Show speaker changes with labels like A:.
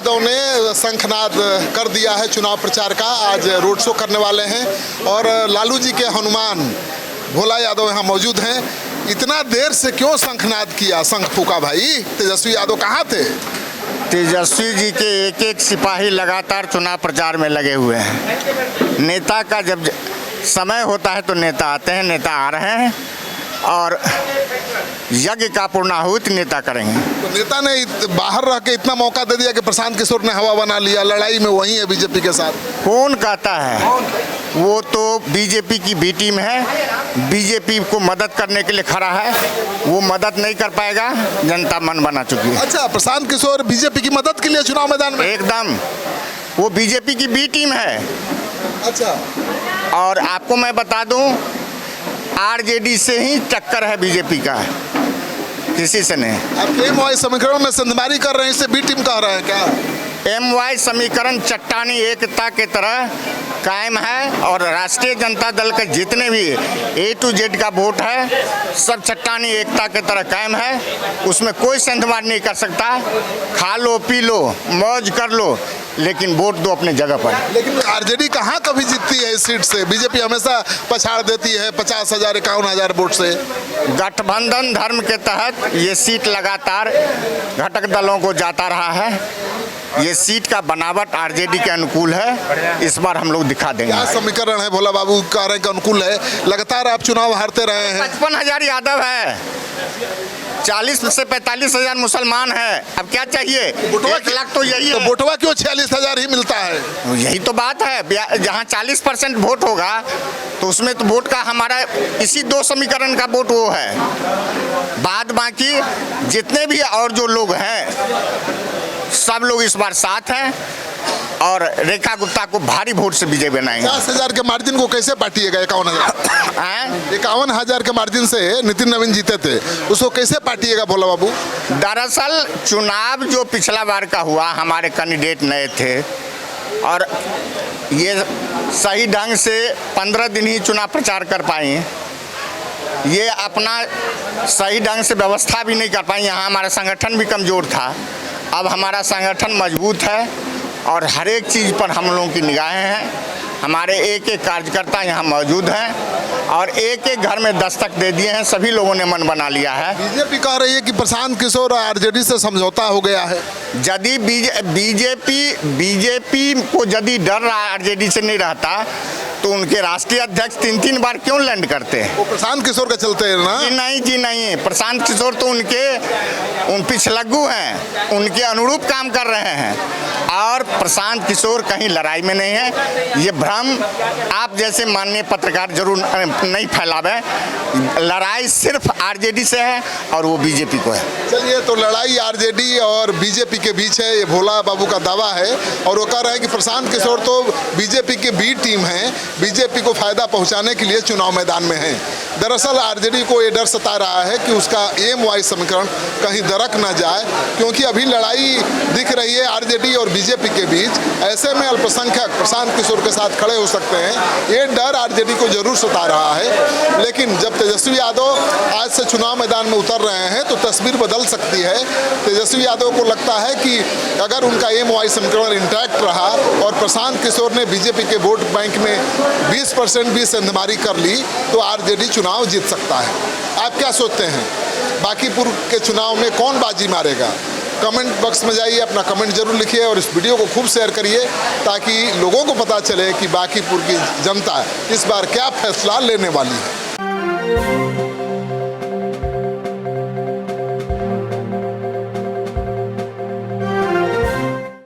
A: यादव ने शंखनाद कर दिया है चुनाव प्रचार का। आज रोड शो करने वाले हैं और लालू जी के हनुमान भोला यादव यहाँ मौजूद हैं। इतना देर से क्यों शंखनाद किया, शंख फूका भाई? तेजस्वी यादव कहाँ थे?
B: तेजस्वी जी के एक एक सिपाही लगातार चुनाव प्रचार में लगे हुए हैं। नेता का जब समय होता है तो नेता आते हैं, नेता आ रहे हैं और यज्ञ का पूर्णाहुति नेता करेंगे।
A: तो नेता ने बाहर रह के इतना मौका दे दिया कि प्रशांत किशोर ने हवा बना लिया, लड़ाई में वही है बीजेपी के साथ।
B: कौन कहता है? वो तो बीजेपी की बी टीम है, बीजेपी को मदद करने के लिए खड़ा है। वो मदद नहीं कर पाएगा, जनता मन बना चुकी है।
A: अच्छा, प्रशांत किशोर बीजेपी की मदद के लिए चुनाव मैदान में?
B: एकदम, वो बीजेपी की बी टीम है।
A: अच्छा,
B: और आपको मैं बता दूं, आरजेडी से ही टक्कर है बीजेपी का, किसी से नहीं।
A: आप एमवाई समीकरण में संधमारी कर रहे हैं, इसे बी टीम कह रहे हैं क्या?
B: एमवाई समीकरण चट्टानी एकता के तरह कायम है और राष्ट्रीय जनता दल के जितने भी ए टू जेड का वोट है सब चट्टानी एकता के तरह कायम है। उसमें कोई संधमार नहीं कर सकता। खा लो, पी लो, मौज कर लो, लेकिन वोट दो अपने जगह पर।
A: लेकिन आरजेडी कहाँ कभी जीतती है इस सीट से? बीजेपी हमेशा पछाड़ देती है 50,000 51,000 वोट से।
B: गठबंधन धर्म के तहत ये सीट लगातार घटक दलों को जाता रहा है। ये सीट का बनावट आरजेडी के अनुकूल है, इस बार हम लोग दिखा देंगे।
A: क्या समीकरण है? भोला बाबू कह रहे हैं कि अनुकूल है, लगातार आप चुनाव हारते रहे हैं।
B: 55,000 यादव है, 40 से 45,000 मुसलमान है, अब क्या चाहिए? 1 लाख तो यही है।
A: तो वोटवा क्यों 46,000 ही मिलता है?
B: यही तो बात है, जहाँ 40% वोट होगा तो उसमें तो वोट का हमारा इसी 2 समीकरण का वोट वो है। बाद बाकी जितने भी और जो लोग हैं सब लोग इस बार साथ हैं और रेखा गुप्ता को भारी वोट से विजय बनाएंगे।
A: 50,000 के मार्जिन को कैसे पाटिएगा? 51,000 के मार्जिन से नितिन नवीन जीते थे, उसको कैसे पाटिएगा भोला बाबू?
B: दरअसल चुनाव जो पिछला बार का हुआ, हमारे कैंडिडेट नए थे और ये सही ढंग से 15 दिन ही चुनाव प्रचार कर पाए। ये अपना सही ढंग से व्यवस्था भी नहीं कर पाए। यहाँ हमारा संगठन भी कमज़ोर था, अब हमारा संगठन मजबूत है और हर एक चीज़ पर हम लोगों की निगाहें हैं। हमारे एक एक कार्यकर्ता यहाँ मौजूद हैं और एक एक घर में दस्तक दे दिए हैं। सभी लोगों ने मन बना लिया है।
A: बीजेपी कह रही है कि प्रशांत किशोर और आरजेडी से समझौता हो गया है।
B: यदि बीजेपी को यदि डर रहा आरजेडी से नहीं रहता तो उनके राष्ट्रीय अध्यक्ष 3-3 बार क्यों लैंड करते हैं?
A: वो प्रशांत किशोर का चलते हैं ना?
B: जी नहीं, प्रशांत किशोर तो उन पिछलग्गू हैं, उनके अनुरूप काम कर रहे हैं और प्रशांत किशोर कहीं लड़ाई में नहीं है। ये भ्रम आप जैसे माननीय पत्रकार जरूर नहीं फैलावे। लड़ाई सिर्फ आरजेडी से है और वो बीजेपी को है।
A: चलिए, तो लड़ाई आरजेडी और बीजेपी के बीच है, ये भोला बाबू का दावा है और वो कह रहे हैं कि प्रशांत किशोर तो बीजेपी की बी टीम है, बीजेपी को फायदा पहुंचाने के लिए चुनाव मैदान में है। दरअसल आरजेडी को ये डर सता रहा है कि उसका एमवाई समीकरण कहीं दरक न जाए, क्योंकि अभी लड़ाई दिख रही है आरजेडी और बीजेपी के बीच। ऐसे में अल्पसंख्यक प्रशांत किशोर के साथ खड़े हो सकते हैं, ये डर आरजेडी को जरूर सता रहा है। लेकिन जब तेजस्वी यादव आज से चुनाव मैदान में उतर रहे हैं तो तस्वीर बदल सकती है। तेजस्वी यादव को लगता है कि अगर उनका एमवाई समीकरण इंटैक्ट रहा और प्रशांत किशोर ने बीजेपी के वोट बैंक में 20% भी सेंधमारी कर ली तो आरजेडी चुनाव जीत सकता है। आप क्या सोचते हैं? बांकीपुर के चुनाव में कौन बाजी मारेगा? कमेंट बॉक्स में जाइए, अपना कमेंट जरूर लिखिए और इस वीडियो को खूब शेयर करिए ताकि लोगों को पता चले कि बांकीपुर की जनता इस बार क्या फैसला लेने वाली है।